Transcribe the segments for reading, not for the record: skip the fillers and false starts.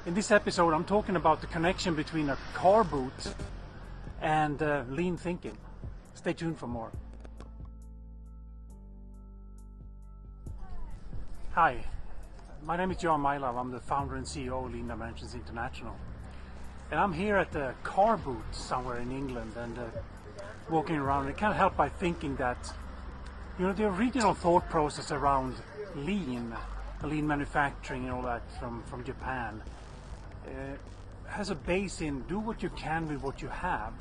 In this episode I'm talking about the connection between a carboot and lean thinking. Stay tuned for more. Hi, my name is Jan Mailav. I'm the founder and CEO of Lean Dimensions International. And I'm here at the carboot somewhere in England and walking around. I can't help by thinking that, you know, the original thought process around lean manufacturing and all that from Japan has a base in do what you can with what you have,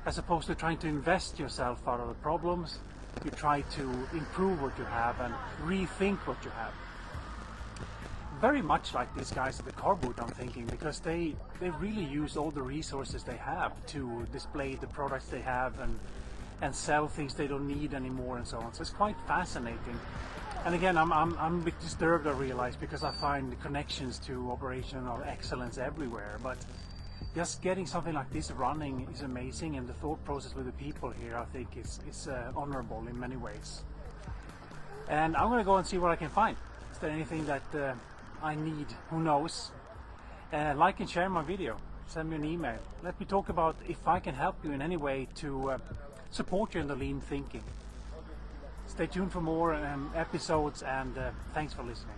as opposed to trying to invest yourself out of the problems. You try to improve what you have and rethink what you have. Very much like these guys at the carboot, I'm thinking, because they really use all the resources they have to display the products they have and sell things they don't need anymore and so on. So it's quite fascinating. And again, I'm a bit disturbed, I realize, because I find the connections to operational excellence everywhere. But just getting something like this running is amazing, and the thought process with the people here, I think, is honorable in many ways. And I'm going to go and see what I can find. Is there anything that I need? Who knows? Like and share my video. Send me an email. Let me talk about if I can help you in any way to support you in the lean thinking. Stay tuned for more episodes, and thanks for listening.